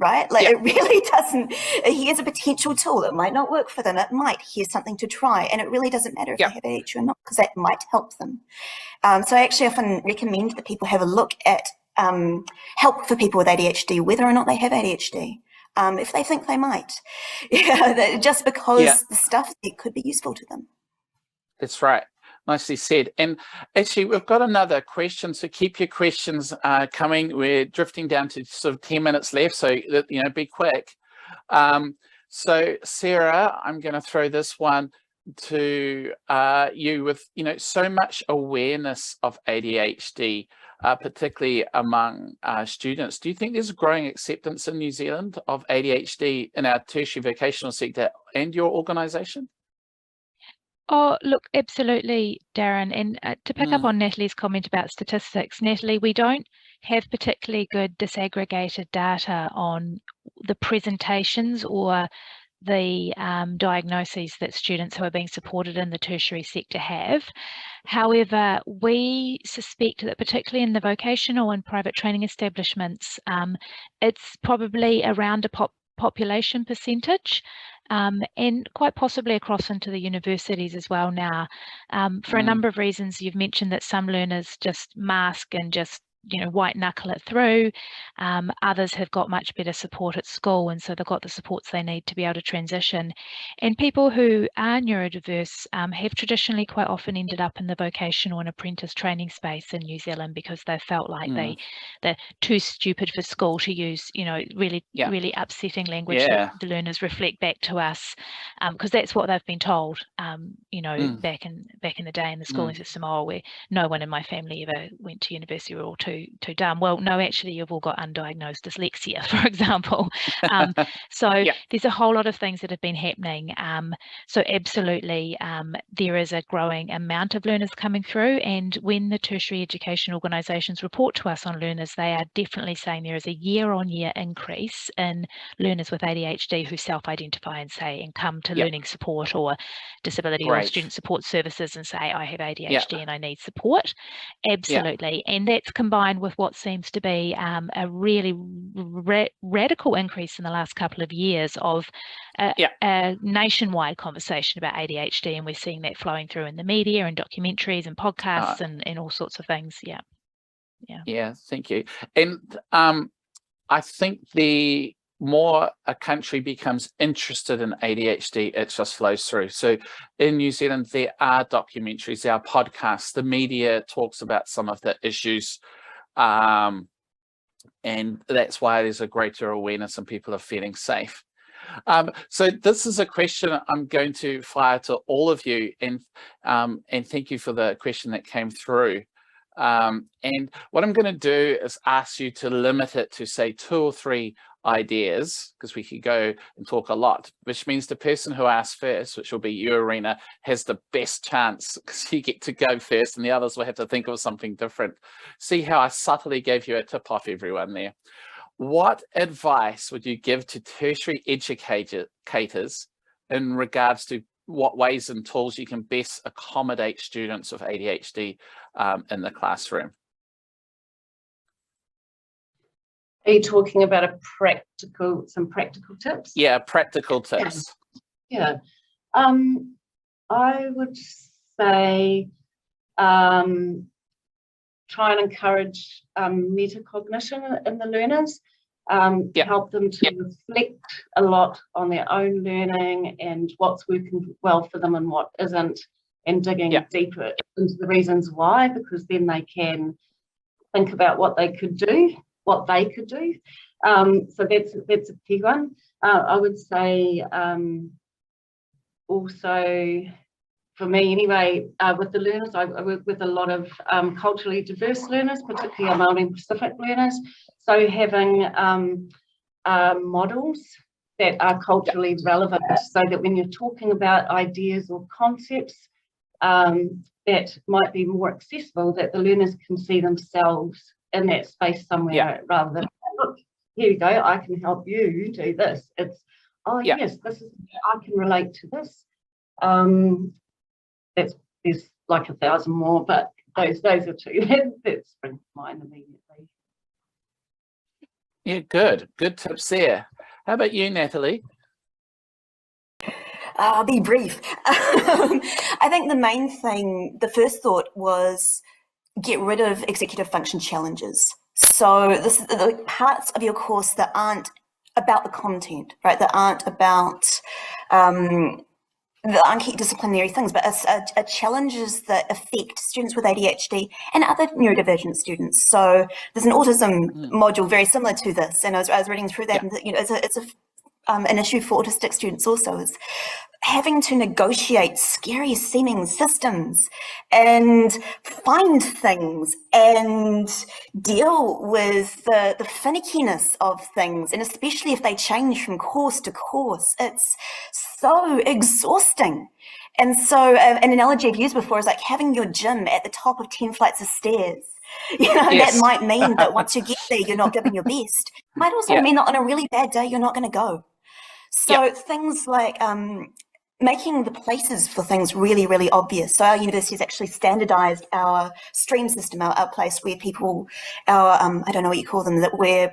right? Like it really doesn't. Here's a potential tool. It might not work for them. It might. Here's something to try. And it really doesn't matter if they have ADHD or not, because that might help them. So I actually often recommend that people have a look at help for people with ADHD, whether or not they have ADHD, if they think they might, just because the stuff it could be useful to them. That's right. Nicely said. And actually, we've got another question, so keep your questions coming. We're drifting down to sort of 10 minutes left, so be quick. So Sarah, I'm going to throw this one to you with so much awareness of ADHD, particularly among students. Do you think there's a growing acceptance in New Zealand of ADHD in our tertiary vocational sector and your organisation? Oh, look, absolutely, Darren. And to pick up on Natalie's comment about statistics, Natalie, we don't have particularly good disaggregated data on the presentations or the diagnoses that students who are being supported in the tertiary sector have. However, we suspect that particularly in the vocational and private training establishments, it's probably around a population percentage, and quite possibly across into the universities as well now, for a number of reasons. You've mentioned that some learners just mask and just white knuckle it through. Others have got much better support at school, and so they've got the supports they need to be able to transition. And people who are neurodiverse have traditionally quite often ended up in the vocational and apprentice training space in New Zealand because they felt like they're too stupid for school, to use really upsetting language that the learners reflect back to us, because that's what they've been told. Back in the day in the schooling system, where no one in my family ever went to university, we're all too dumb. Well, no, actually, you've all got undiagnosed dyslexia, for example. So there's a whole lot of things that have been happening. So absolutely, there is a growing amount of learners coming through, and when the tertiary education organisations report to us on learners, they are definitely saying there is a year-on-year increase in learners with ADHD who self-identify and come to learning support or disability or student support services and say, I have ADHD and I need support. Absolutely. And that's combined with what seems to be a really radical increase in the last couple of years of a nationwide conversation about ADHD, and we're seeing that flowing through in the media and documentaries and podcasts and all sorts of things. Yeah, thank you. And I think the more a country becomes interested in ADHD, it just flows through. So in New Zealand, there are documentaries, there are podcasts, the media talks about some of the issues, and that's why there's a greater awareness and people are feeling safe. So this is a question I'm going to fire to all of you, and thank you for the question that came through. And what I'm going to do is ask you to limit it to, say, 2 or 3 ideas, because we could go and talk a lot, which means the person who asks first, which will be you, Arena, has the best chance, because you get to go first and the others will have to think of something different. See how I subtly gave you a tip off, everyone, there. What advice would you give to tertiary educators in regards to what ways and tools you can best accommodate students with ADHD in the classroom? Are you talking about some practical tips? Yeah, practical tips. Yeah. I would say try and encourage metacognition in the learners. Help them to reflect a lot on their own learning and what's working well for them and what isn't, and digging deeper into the reasons why, because then they can think about what they could do. So that's a key one. I would say also for me anyway, with the learners, I work with a lot of culturally diverse learners, particularly Māori and Pacific learners. So having models that are culturally relevant, so that when you're talking about ideas or concepts that might be more accessible, that the learners can see themselves in that space somewhere, rather than, look, here you go, I can help you do this. It's, oh yes, this is, I can relate to this. There's like 1,000 more, but those are two that spring to mind immediately. Yeah, good tips there. How about you, Natalie? I'll be brief. I think the main thing, the first thought was get rid of executive function challenges. So this is the parts of your course that aren't about the content, right? That aren't about the disciplinary things, but are challenges that affect students with ADHD and other neurodivergent students. So there's an autism module very similar to this, and I was reading through that, and you know, it's an issue for autistic students also, is having to negotiate scary seeming systems and find things and deal with the finickiness of things, and especially if they change from course to course, it's so exhausting. And so an analogy I've used before is like having your gym at the top of 10 flights of stairs. You know, that might mean that once you get there, you're not giving your best. Might also mean that on a really bad day, you're not going to go. So things like making the places for things really, really obvious. So our university has actually standardized our stream system, our place where people, I don't know what you call them, that where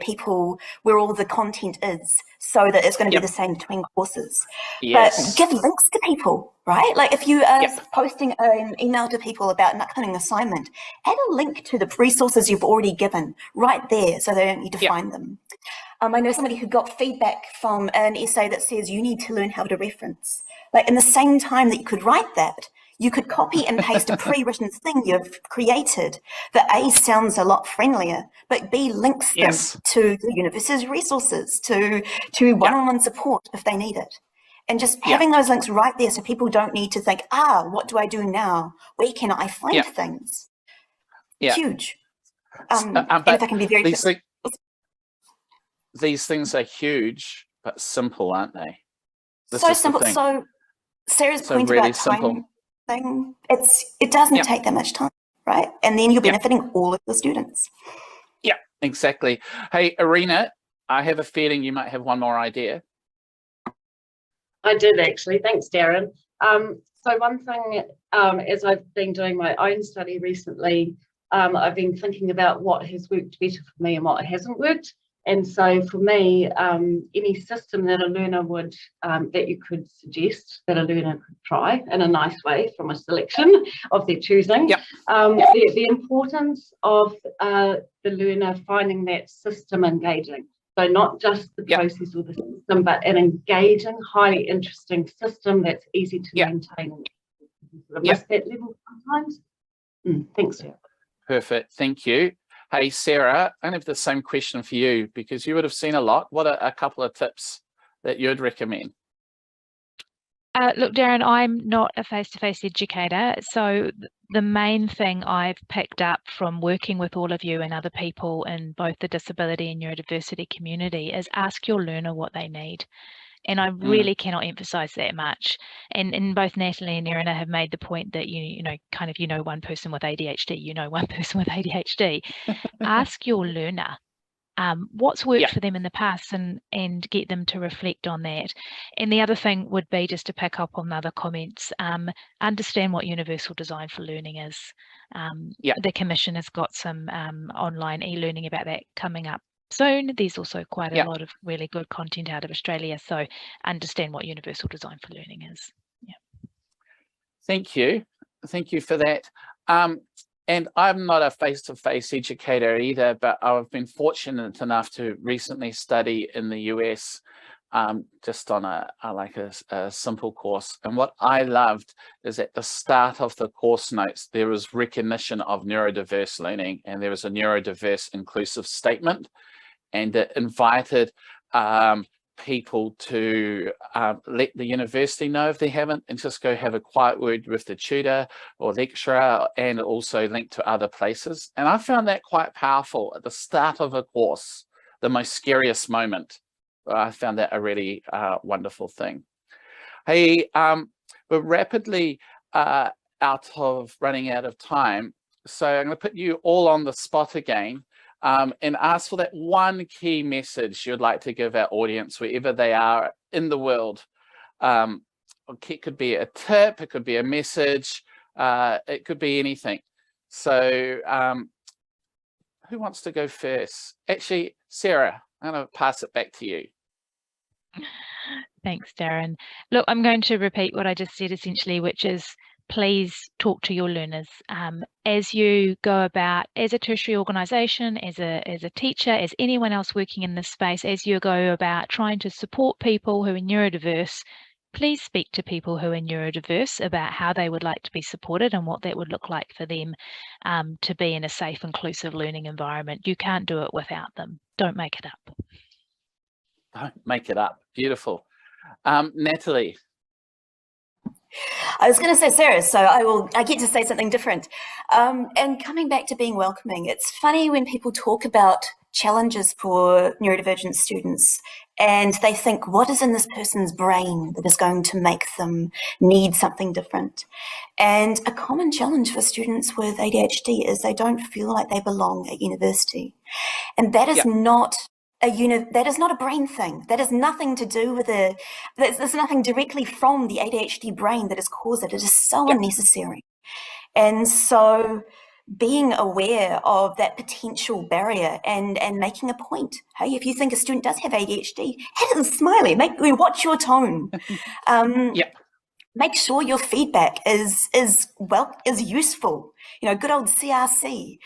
all the content is, so that it's going to be the same between courses. But give links to people, right? Like if you are posting an email to people about an upcoming assignment, add a link to the resources you've already given right there, so they don't need to find them. I know somebody who got feedback from an essay that says you need to learn how to reference. Like in the same time that you could write that, you could copy and paste a pre-written thing you've created that A, sounds a lot friendlier, but B, links them to the university's resources, to one-on-one support if they need it. And just having those links right there, so people don't need to think, what do I do now? Where can I find things? Huge. And if I can be very these things are huge, but simple, aren't they? So simple. So Sarah's point about time thing, it doesn't take that much time, right? And then you're benefiting all of the students. Yeah, exactly. Hey, Irina, I have a feeling you might have one more idea. I did actually. Thanks, Darren. So one thing, as I've been doing my own study recently, I've been thinking about what has worked better for me and what hasn't worked. And so for me, any system that a learner would, that you could suggest that a learner could try in a nice way from a selection of their choosing, the importance of the learner finding that system engaging. So not just the process or the system, but an engaging, highly interesting system that's easy to maintain. And miss that level sometimes. Thanks, Sarah. Perfect, thank you. Hey, Sarah, I have the same question for you because you would have seen a lot. What are a couple of tips that you'd recommend? Look, Darren, I'm not a face-to-face educator, so the main thing I've picked up from working with all of you and other people in both the disability and neurodiversity community is ask your learner what they need. And I really cannot emphasize that much. And both Natalie and Irina have made the point that you know one person with ADHD, you know one person with ADHD. Ask your learner what's worked for them in the past and get them to reflect on that. And the other thing would be, just to pick up on the other comments, understand what universal design for learning is. The Commission has got some online e-learning about that coming up soon. There's also quite a lot of really good content out of Australia, so understand what universal design for learning is. Thank you for that. And I'm not a face-to-face educator either, but I've been fortunate enough to recently study in the US just on a simple course. And what I loved is at the start of the course notes, there was recognition of neurodiverse learning, and there was a neurodiverse inclusive statement, and it invited people to let the university know if they haven't, and just go have a quiet word with the tutor or lecturer, and also link to other places. And I found that quite powerful at the start of a course, the most scariest moment. I found that a really wonderful thing. Hey, we're rapidly running out of time. So I'm going to put you all on the spot again. And ask for that one key message you'd like to give our audience wherever they are in the world. It could be a tip, it could be a message, it could be anything. So who wants to go first? Actually, Sarah, I'm going to pass it back to you. Thanks, Darren. Look, I'm going to repeat what I just said essentially, which is please talk to your learners. As you go about, as a tertiary organisation, as a teacher, as anyone else working in this space, as you go about trying to support people who are neurodiverse, please speak to people who are neurodiverse about how they would like to be supported and what that would look like for them to be in a safe, inclusive learning environment. You can't do it without them. Don't make it up. Don't make it up. Beautiful. Natalie. I was going to say Sarah, so I get to say something different. And coming back to being welcoming, it's funny when people talk about challenges for neurodivergent students and they think, what is in this person's brain that is going to make them need something different? And a common challenge for students with ADHD is they don't feel like they belong at university. And that is not that is not a brain thing. That has nothing to do with there's nothing directly from the ADHD brain that has caused it. It is so unnecessary. And so being aware of that potential barrier and making a point. Hey, if you think a student does have ADHD, have a smiley, watch your tone. Make sure your feedback is useful. Good old CRC.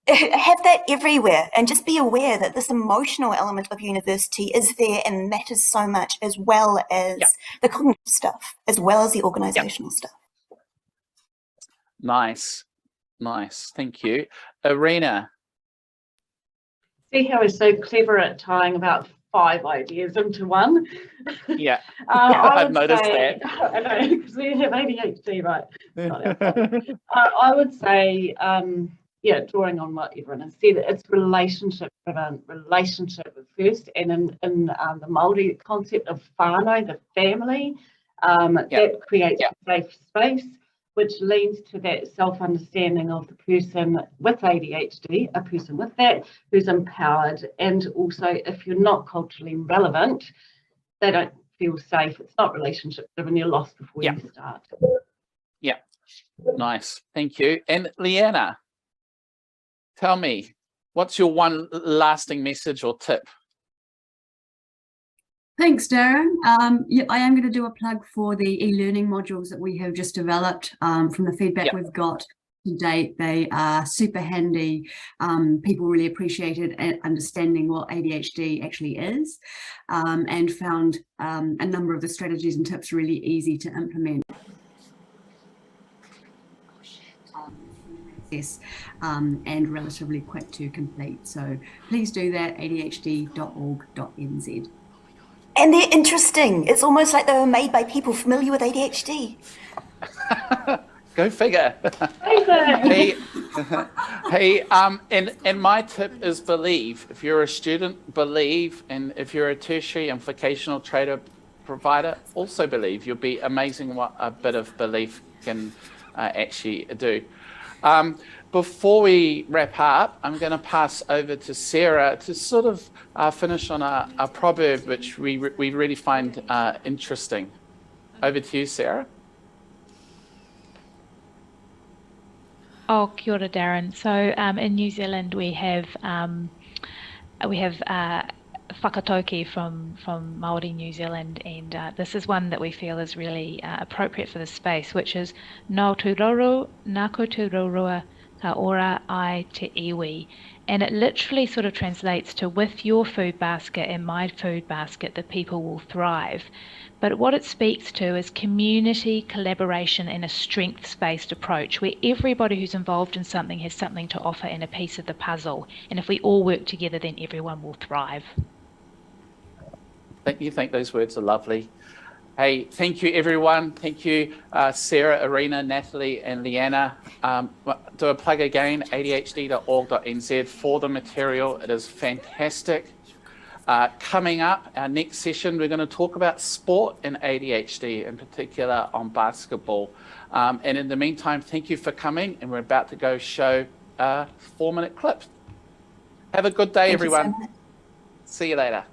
Have that everywhere, and just be aware that this emotional element of university is there and matters so much, as well as the cognitive stuff, as well as the organizational stuff. Nice. Thank you. Arena. See how we're so clever at tying about 5 ideas into one? Yeah, I've noticed that. I know, because we have ADHD, right? I would say, drawing on what everyone has said, it's relationship driven, relationship first, and in the Māori concept of whānau, the family, that creates a safe space, which leads to that self-understanding of the person with ADHD, a person with that who's empowered. And also, if you're not culturally relevant, they don't feel safe. It's not relationship driven, you're lost before you start. Yeah, nice, thank you. And Leanna, tell me, what's your one lasting message or tip? Thanks, Darren. I am going to do a plug for the e-learning modules that we have just developed. From the feedback we've got to date, they are super handy. People really appreciated understanding what ADHD actually is, and found a number of the strategies and tips really easy to implement. And relatively quick to complete. So please do that, adhd.org.nz. And they're interesting. It's almost like they were made by people familiar with ADHD. Go figure. Hey, and my tip is believe. If you're a student, believe. And if you're a tertiary and vocational trader provider, also believe. You'll be amazing what a bit of belief can actually do. Before we wrap up, I'm going to pass over to Sarah to sort of finish on a proverb which we really find interesting. Over to you, Sarah. Oh, kia ora, Darren. So in New Zealand we have whakatauki from Māori New Zealand, and this is one that we feel is really appropriate for this space, which is nau tu roro, nako tu roroa, ka ora ai te iwi. And it literally sort of translates to, with your food basket and my food basket, the people will thrive. But what it speaks to is community, collaboration, and a strengths-based approach where everybody who's involved in something has something to offer and a piece of the puzzle. And if we all work together, then everyone will thrive. You think those words are lovely. Hey, thank you, everyone. Thank you, Sarah, Irina, Natalie, and Leanna. Do a plug again, adhd.org.nz for the material. It is fantastic. Coming up, our next session, we're going to talk about sport and ADHD, in particular on basketball. And in the meantime, thank you for coming, and we're about to go show a 4-minute clip. Have a good day, everyone. So See you later.